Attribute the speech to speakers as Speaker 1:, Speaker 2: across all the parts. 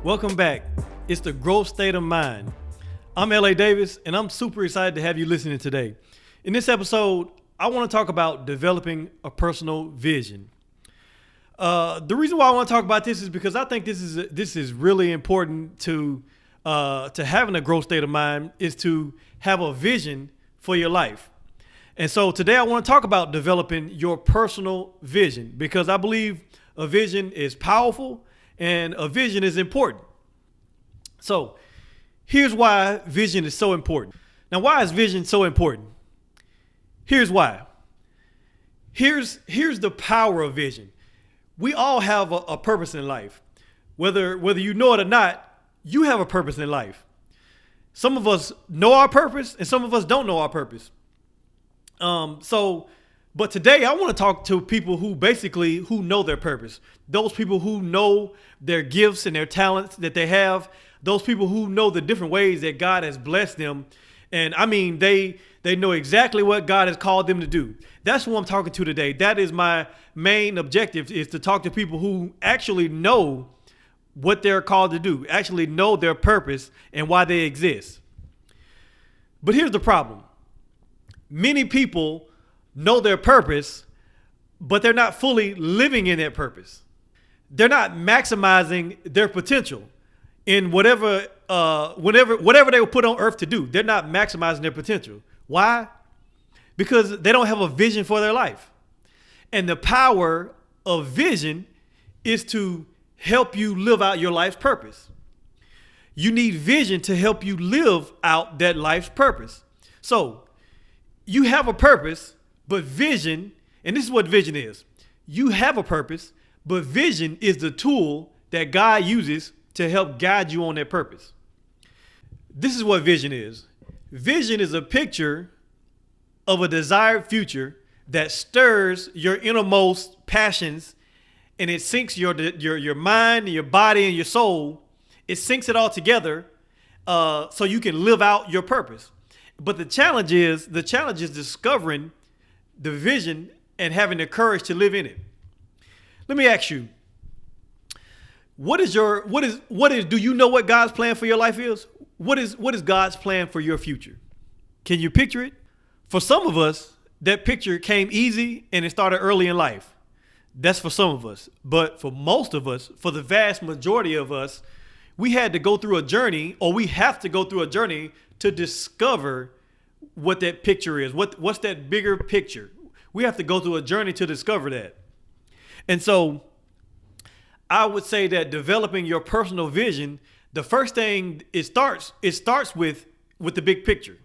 Speaker 1: Welcome back. It's the Growth State of Mind. I'm LA Davis, and I'm super excited to have you listening today. In this episode, I want to talk about developing a personal vision. The reason why I want to talk about this is because I think this is really important to having a growth state of mind, is to have a vision for your life. And so today I want to talk about developing your personal vision, because I believe a vision is powerful and a vision is important. So here's why vision is so important. Now, why is vision so important? Here's why. Here's the power of vision. We all have a purpose in life. Whether you know it or not, you have a purpose in life. Some of us know our purpose and some of us don't know our purpose. But today I want to talk to people who know their purpose. Those people who know their gifts and their talents that they have. Those people who know the different ways that God has blessed them. And I mean, they know exactly what God has called them to do. That's who I'm talking to today. That is my main objective, is to talk to people who actually know what they're called to do, actually know their purpose and why they exist. But here's the problem. Many people know their purpose, but they're not fully living in that purpose. They're not maximizing their potential in whatever they were put on earth to do. They're not maximizing their potential. Why? Because they don't have a vision for their life. And the power of vision is to help you live out your life's purpose. You need vision to help you live out that life's purpose. So you have a purpose, but vision, and this is what vision is. You have a purpose, but vision is the tool that God uses to help guide you on that purpose. This is what vision is. Vision is a picture of a desired future that stirs your innermost passions, and it syncs your mind, your body, and your soul. It syncs it all together so you can live out your purpose. But the challenge is discovering the vision and having the courage to live in it. Let me ask you, do you know what God's plan for your life is? What is God's plan for your future? Can you picture it? For some of us, that picture came easy and it started early in life. That's for some of us. But for most of us, for the vast majority of us, we had to go through a journey, or we have to go through a journey to discover what that picture is. What's that bigger picture? We have to go through a journey to discover that. And so I would say that developing your personal vision, the first thing it starts with the big picture.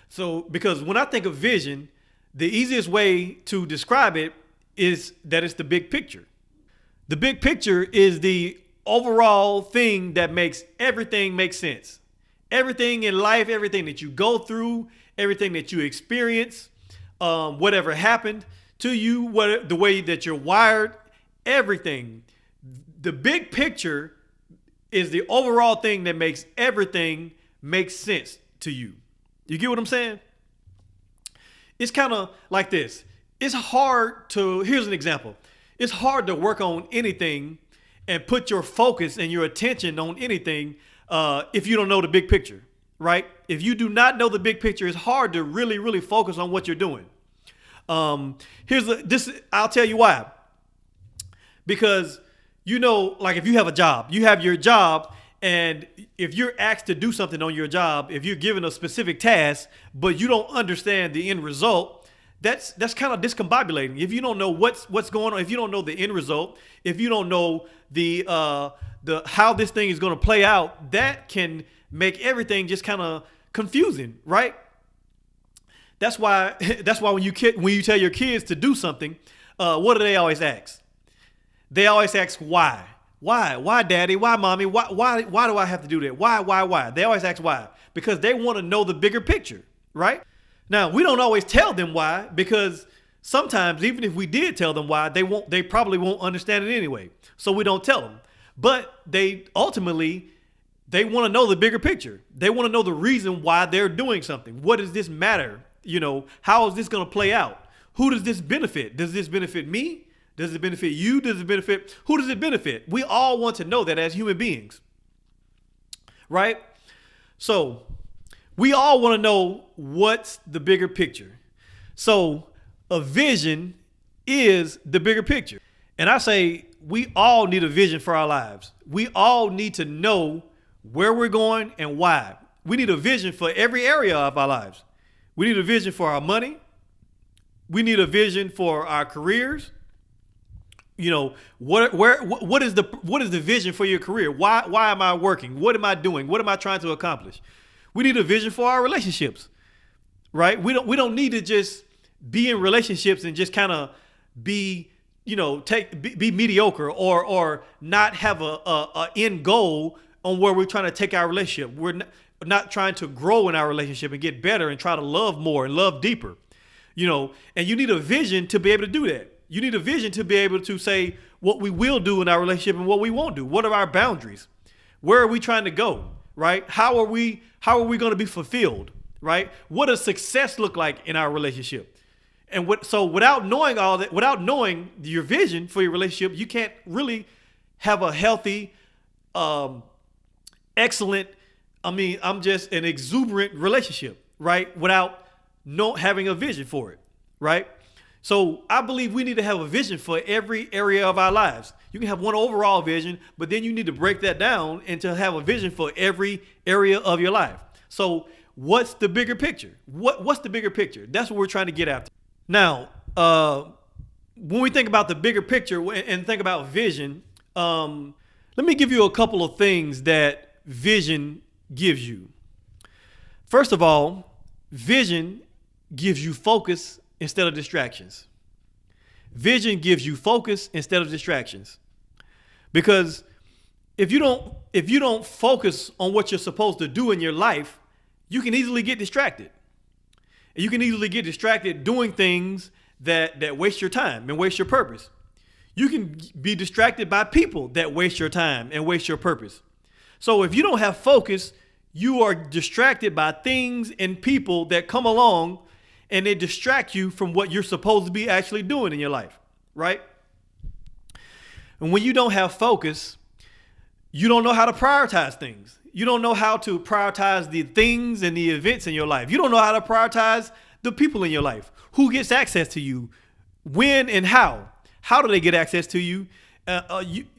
Speaker 1: So, because when I think of vision, the easiest way to describe it is that it's the big picture. The big picture is the overall thing that makes everything make sense. Everything in life, everything that you go through, everything that you experience, whatever happened to you, the way that you're wired, everything. The big picture is the overall thing that makes everything make sense to you. You get what I'm saying? It's kind of like this. Here's an example. It's hard to work on anything and put your focus and your attention on anything if you don't know the big picture, right? If you do not know the big picture, it's hard to really, really focus on what you're doing. I'll tell you why. Because, like if you have a job, you have your job, and if you're asked to do something on your job, if you're given a specific task, but you don't understand the end result, that's kind of discombobulating. If you don't know what's going on, if you don't know the end result, if you don't know the how this thing is going to play out, that can make everything just kind of confusing, right? That's why when you tell your kids to do something, what do they always ask? They always ask why. Why, daddy? Why, mommy? Why do I have to do that? Why? They always ask why, because they want to know the bigger picture, right? Now, we don't always tell them why, because sometimes even if we did tell them why, they probably won't understand it anyway. So we don't tell them. But they want to know the bigger picture. They want to know the reason why they're doing something. What does this matter? How is this going to play out? Who does this benefit? Does this benefit me? Does it benefit you? Does it benefit, who does it benefit? We all want to know that as human beings, right? So we all want to know what's the bigger picture. So a vision is the bigger picture. And I say we all need a vision for our lives. We all need to know where we're going and why. We need a vision for every area of our lives. We need a vision for our money. We need a vision for our careers. You know, what is the vision for your career? Why am I working? What am I doing? What am I trying to accomplish? We need a vision for our relationships, right? We don't need to just be in relationships and just kind of be, you know, be mediocre or not have a end goal on where we're trying to take our relationship. We're not trying to grow in our relationship and get better and try to love more and love deeper, you know, and you need a vision to be able to do that. You need a vision to be able to say what we will do in our relationship and what we won't do. What are our boundaries? Where are we trying to go, right? How are we going to be fulfilled, right? What does success look like in our relationship? And so without knowing all that, without knowing your vision for your relationship, you can't really have a healthy, excellent, I'm just an exuberant relationship, right? Without having a vision for it, right? So I believe we need to have a vision for every area of our lives. You can have one overall vision, but then you need to break that down and to have a vision for every area of your life. So what's the bigger picture? What's the bigger picture? That's what we're trying to get after. Now, when we think about the bigger picture and think about vision, let me give you a couple of things that vision gives you. First of all, vision gives you focus instead of distractions. Vision gives you focus instead of distractions. Because if you don't focus on what you're supposed to do in your life, you can easily get distracted. And you can easily get distracted doing things that waste your time and waste your purpose. You can be distracted by people that waste your time and waste your purpose. So if you don't have focus, you are distracted by things and people that come along and they distract you from what you're supposed to be actually doing in your life, right? And when you don't have focus, you don't know how to prioritize things. You don't know how to prioritize the things and the events in your life. You don't know how to prioritize the people in your life. Who gets access to you? When and how? How do they get access to you?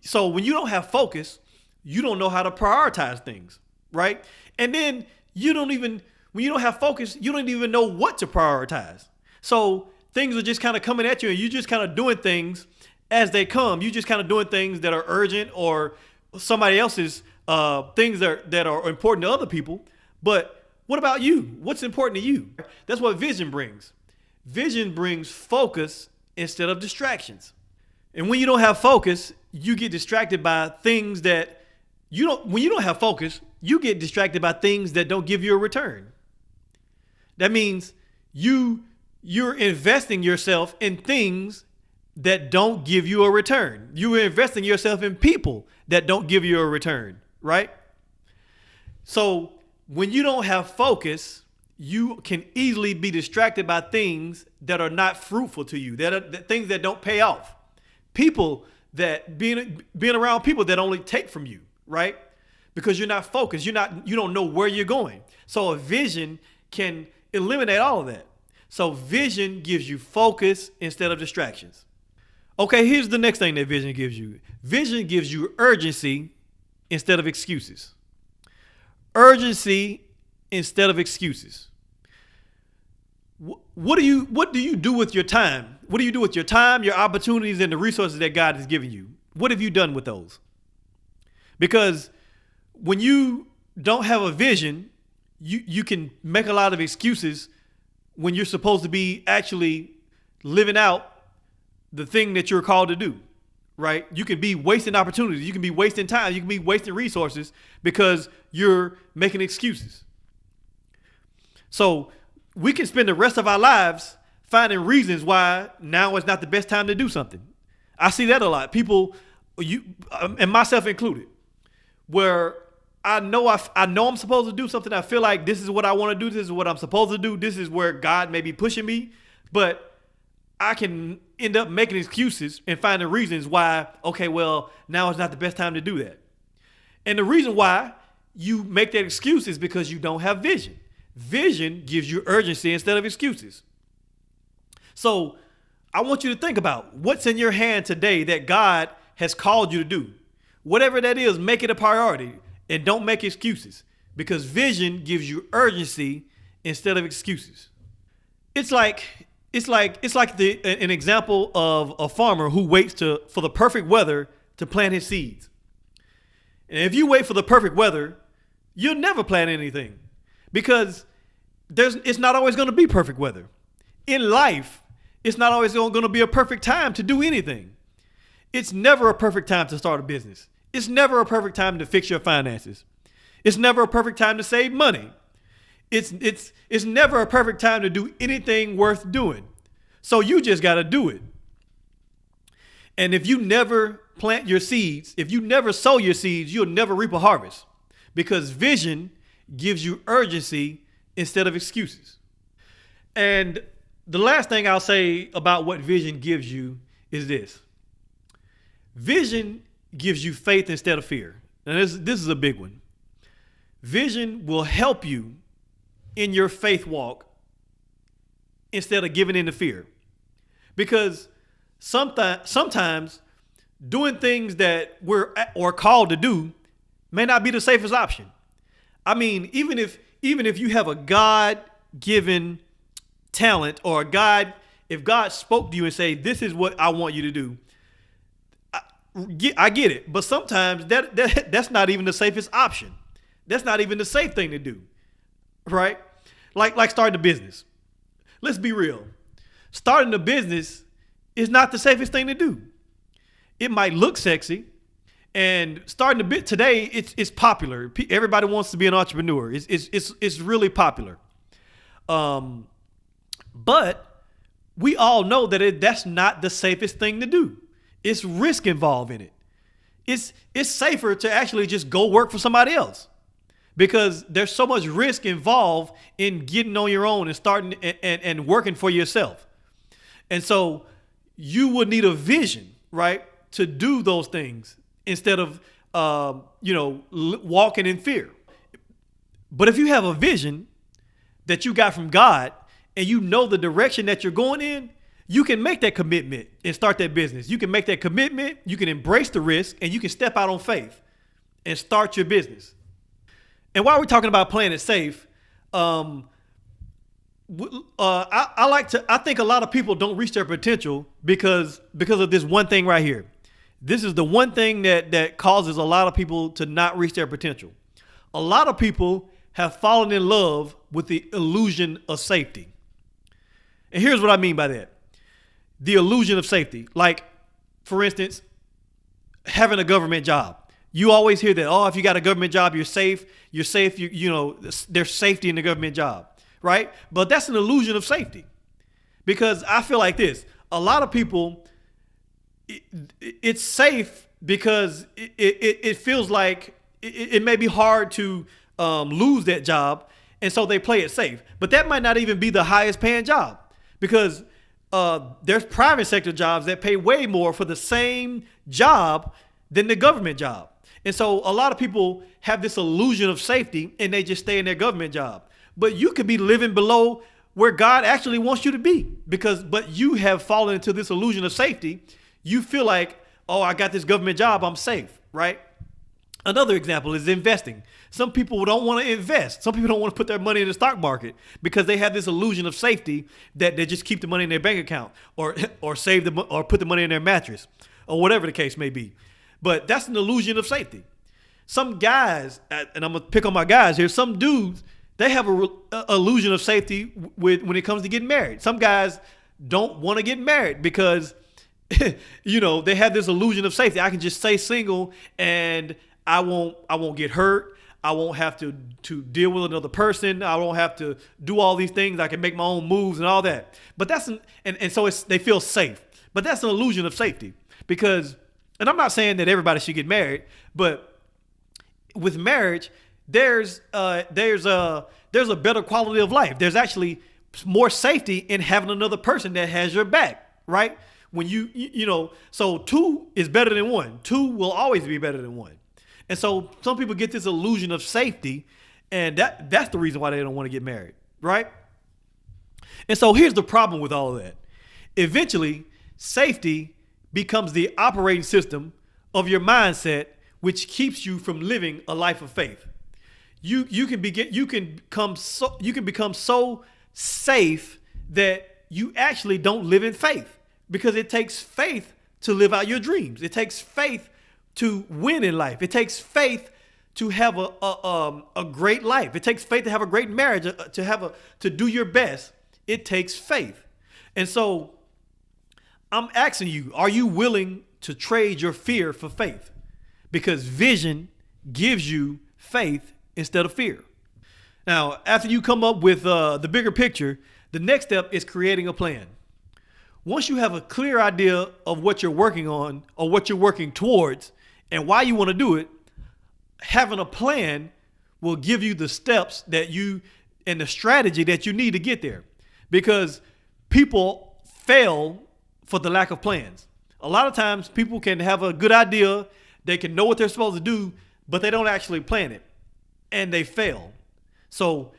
Speaker 1: So when you don't have focus, you don't know how to prioritize things, right? And then when you don't have focus, you don't even know what to prioritize. So things are just kind of coming at you and you're just kind of doing things as they come. You just kind of doing things that are urgent or somebody else's things that are important to other people. But what about you? What's important to you? That's what vision brings. Vision brings focus instead of distractions. And when you don't have focus, you get distracted by things that when you don't have focus, you get distracted by things that don't give you a return. That means you're investing yourself in things that don't give you a return. You're investing yourself in people that don't give you a return, right? So when you don't have focus, you can easily be distracted by things that are not fruitful to you, that things that don't pay off. People that being around people that only take from you, right? Because you're not focused. You don't know where you're going. So a vision can eliminate all of that. So vision gives you focus instead of distractions. Okay, here's the next thing that vision gives you. Vision gives you urgency instead of excuses. Urgency instead of excuses. What do you do with your time? What do you do with your time, your opportunities, and the resources that God has given you? What have you done with those? Because when you don't have a vision, you can make a lot of excuses when you're supposed to be actually living out the thing that you're called to do, right? You can be wasting opportunities. You can be wasting time. You can be wasting resources because you're making excuses. So we can spend the rest of our lives finding reasons why now is not the best time to do something. I see that a lot. People, and myself included, where I know I'm supposed to do something. I feel like this is what I want to do. This is what I'm supposed to do. This is where God may be pushing me. But I can end up making excuses and finding reasons why, okay, well, now is not the best time to do that. And the reason why you make that excuse is because you don't have vision. Vision gives you urgency instead of excuses. So I want you to think about what's in your hand today that God has called you to do. Whatever that is, make it a priority and don't make excuses, because vision gives you urgency instead of excuses. It's like an example of a farmer who waits for the perfect weather to plant his seeds. And if you wait for the perfect weather, you'll never plant anything, because it's not always going to be perfect weather. In life, it's not always going to be a perfect time to do anything. It's never a perfect time to start a business. It's never a perfect time to fix your finances. It's never a perfect time to save money. It's never a perfect time to do anything worth doing. So you just got to do it. And if you never plant your seeds, if you never sow your seeds, you'll never reap a harvest, because vision gives you urgency instead of excuses. And the last thing I'll say about what vision gives you is this. Vision gives you faith instead of fear. And this is a big one. Vision will help you in your faith walk instead of giving in to fear. Because sometimes doing things that we're called to do may not be the safest option. I mean, even if you have a God-given talent, or if God spoke to you and say, this is what I want you to do, I get it. But sometimes that's not even the safest option. That's not even the safe thing to do, right? Like starting a business. Let's be real. Starting a business is not the safest thing to do. It might look sexy, and starting a bit today, it's popular. Everybody wants to be an entrepreneur. It's really popular. But we all know that that's not the safest thing to do. It's risk involved in it. It's safer to actually just go work for somebody else, because there's so much risk involved in getting on your own and starting and working for yourself. And so you would need a vision, right, to do those things instead of, walking in fear. But if you have a vision that you got from God and you know the direction that you're going in, you can make that commitment and start that business. You can make that commitment, you can embrace the risk, and you can step out on faith and start your business. And while we're talking about playing it safe, I think a lot of people don't reach their potential because of this one thing right here. This is the one thing that causes a lot of people to not reach their potential. A lot of people have fallen in love with the illusion of safety. And here's what I mean by that. The illusion of safety. Like, for instance, having a government job. You always hear that, oh, if you got a government job, you're safe. You're safe. There's safety in the government job, right? But that's an illusion of safety, because I feel like this. A lot of people, it's safe because it feels like it may be hard to lose that job, and so they play it safe. But that might not even be the highest paying job, because there's private sector jobs that pay way more for the same job than the government job. And so a lot of people have this illusion of safety and they just stay in their government job. But you could be living below where God actually wants you to be, but you have fallen into this illusion of safety. You feel like, oh, I got this government job, I'm safe, right? Another example is investing. Some people don't want to invest. Some people don't want to put their money in the stock market because they have this illusion of safety that they just keep the money in their bank account or save or put the money in their mattress or whatever the case may be. But that's an illusion of safety. Some guys, and I'm going to pick on my guys here, some dudes, they have a illusion of safety when it comes to getting married. Some guys don't want to get married because, they have this illusion of safety. I can just stay single and I won't get hurt. I won't have to deal with another person. I won't have to do all these things. I can make my own moves and all that. But so they feel safe. But that's an illusion of safety, because, and I'm not saying that everybody should get married, but with marriage, there's a better quality of life. There's actually more safety in having another person that has your back. right? When so two is better than one. Two will always be better than one. And so some people get this illusion of safety, and that's the reason why they don't want to get married, right? And so here's the problem with all of that. Eventually, safety becomes the operating system of your mindset, which keeps you from living a life of faith. You can become so safe that you actually don't live in faith, because it takes faith to live out your dreams. It takes faith to win in life. It takes faith to have a great life. It takes faith to have a great marriage, to do your best. It takes faith. And so I'm asking you, are you willing to trade your fear for faith? Because vision gives you faith instead of fear. Now, after you come up with the bigger picture, the next step is creating a plan. Once you have a clear idea of what you're working on or what you're working towards and why you want to do it, having a plan will give you the steps and the strategy that you need to get there. Because people fail for the lack of plans. A lot of times people can have a good idea, they can know what they're supposed to do, but they don't actually plan it, and they fail. So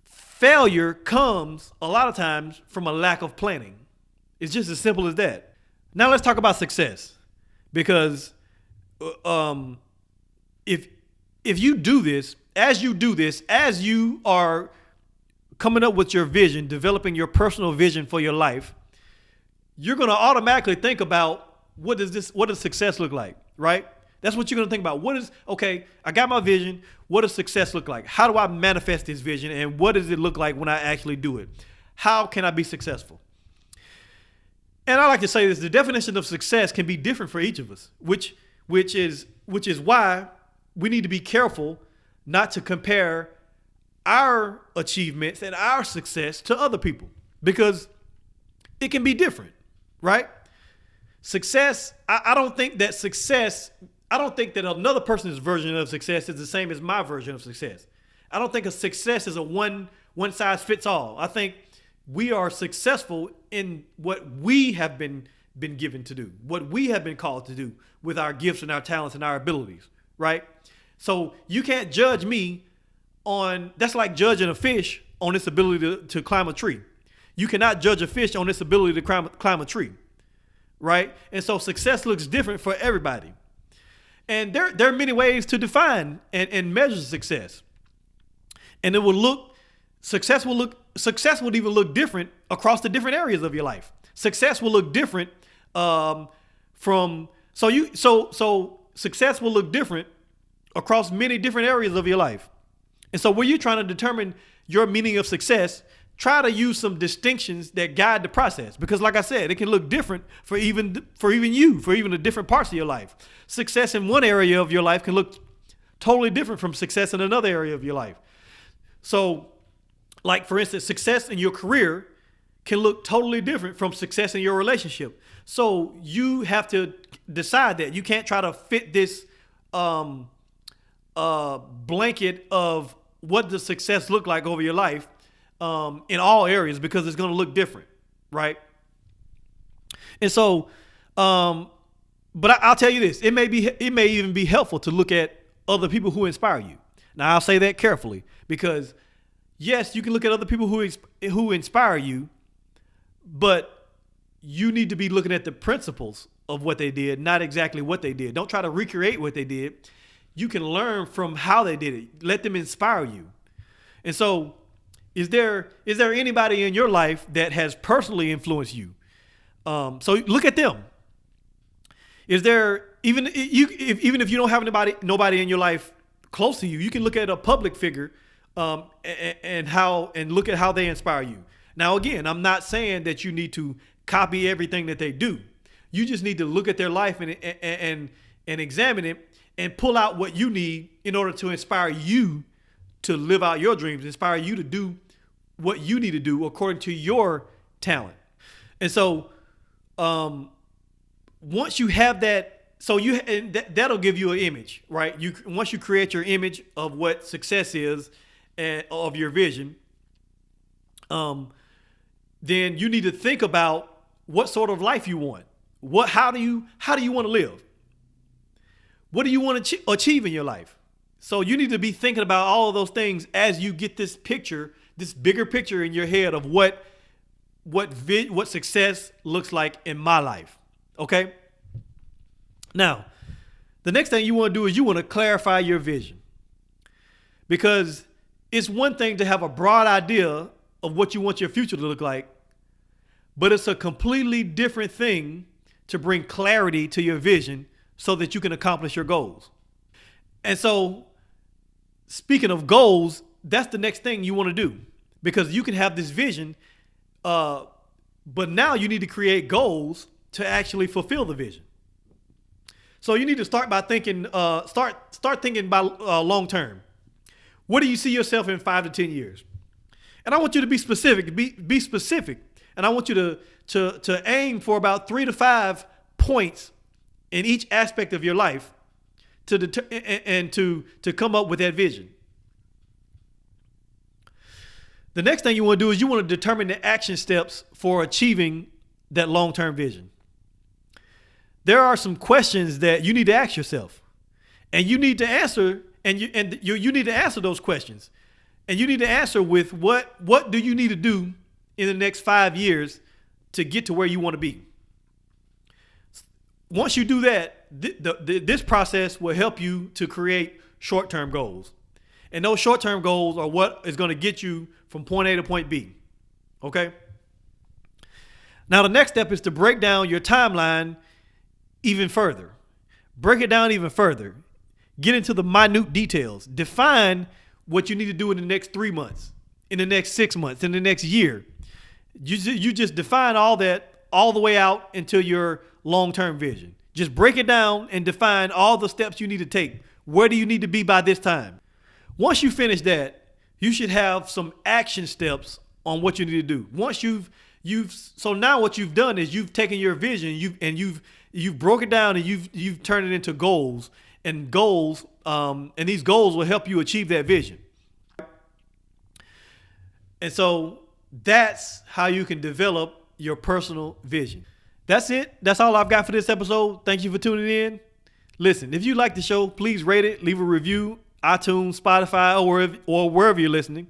Speaker 1: failure comes a lot of times from a lack of planning. It's just as simple as that. Now let's talk about success, because if you do this, as you are coming up with your vision, developing your personal vision for your life, you're going to automatically think about what does success look like, right? That's what you're going to think about. I got my vision. What does success look like? How do I manifest this vision? And what does it look like when I actually do it? How can I be successful? And I like to say this, the definition of success can be different for each of us, which is why we need to be careful not to compare our achievements and our success to other people, because it can be different, right? Success, I don't think that another person's version of success is the same as my version of success. I don't think a success is a one size fits all. I think we are successful in what we have been given to do, what we have been called to do with our gifts and our talents and our abilities, right? So you can't judge me that's like judging a fish on its ability to climb a tree. You cannot judge a fish on its ability to climb a tree, right? And so success looks different for everybody. And there are many ways to define and measure success. And success will even look different across the different areas of your life. Success will look different success will look different across many different areas of your life. And so when you're trying to determine your meaning of success, try to use some distinctions that guide the process. Because like I said, it can look different for even the different parts of your life. Success in one area of your life can look totally different from success in another area of your life. So like, for instance, success in your career can look totally different from success in your relationship. So you have to decide that you can't try to fit this blanket of what does success look like over your life in all areas, because it's going to look different, right? And so, but I'll tell you this: it may even be helpful to look at other people who inspire you. Now, I'll say that carefully, because yes, you can look at other people who inspire you, but you need to be looking at the principles of what they did, not exactly what they did. Don't try to recreate what they did. You can learn from how they did it. Let them inspire you. And so, is there anybody in your life that has personally influenced you? So look at them. Is there even if you don't have nobody in your life close to you, you can look at a public figure and look at how they inspire you. Now, again, I'm not saying that you need to copy everything that they do. You just need to look at their life and examine it and pull out what you need in order to inspire you to live out your dreams, inspire you to do what you need to do according to your talent. And so, once you have that, that'll give you an image, right? Once you create your image of what success is and of your vision, then you need to think about what sort of life you want. How do you want to live? What do you want to achieve in your life? So you need to be thinking about all of those things as you get this picture, this bigger picture in your head of what success looks like in my life. Okay? Now, the next thing you want to do is you want to clarify your vision. Because it's one thing to have a broad idea of what you want your future to look like, but it's a completely different thing to bring clarity to your vision so that you can accomplish your goals. And so, speaking of goals, that's the next thing you want to do, because you can have this vision, but now you need to create goals to actually fulfill the vision. So you need to start by thinking, start thinking about long term. Where do you see yourself in 5 to 10 years? And I want you to be specific. Be specific, and I want you to aim for about 3 to 5 points in each aspect of your life to come up with that vision. The next thing you want to do is you want to determine the action steps for achieving that long-term vision. There are some questions that you need to ask yourself, and you need to answer, and you need to answer those questions. And you need to answer with what do you need to do in the next 5 years to get to where you want to be. Once you do that, this process will help you to create short-term goals. And those short-term goals are what is going to get you from point A to point B. Okay? Now, the next step is to break down your timeline even further. Break it down even further. Get into the minute details. Define what you need to do in the next 3 months, in the next 6 months, in the next year. You just define all that all the way out into your long-term vision. Just break it down and define all the steps you need to take. Where do you need to be by this time? Once you finish that, you should have some action steps on what you need to do. So now what you've done is you've taken your vision, you've broke it down, and you've turned it into goals. And these goals will help you achieve that vision. And so that's how you can develop your personal vision. That's it. That's all I've got for this episode. Thank you for tuning in. Listen, if you like the show, please rate it, leave a review, iTunes, Spotify, or wherever you're listening.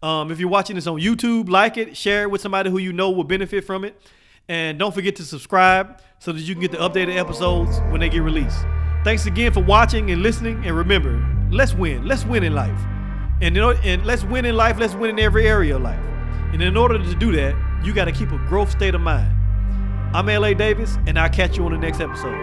Speaker 1: If you're watching this on YouTube, like it, share it with somebody who you know will benefit from it. And don't forget to subscribe so that you can get the updated episodes when they get released. Thanks again for watching and listening. And remember, let's win. Let's win in life. And let's win in life. Let's win in every area of life. And in order to do that, you got to keep a growth state of mind. I'm L.A. Davis, and I'll catch you on the next episode.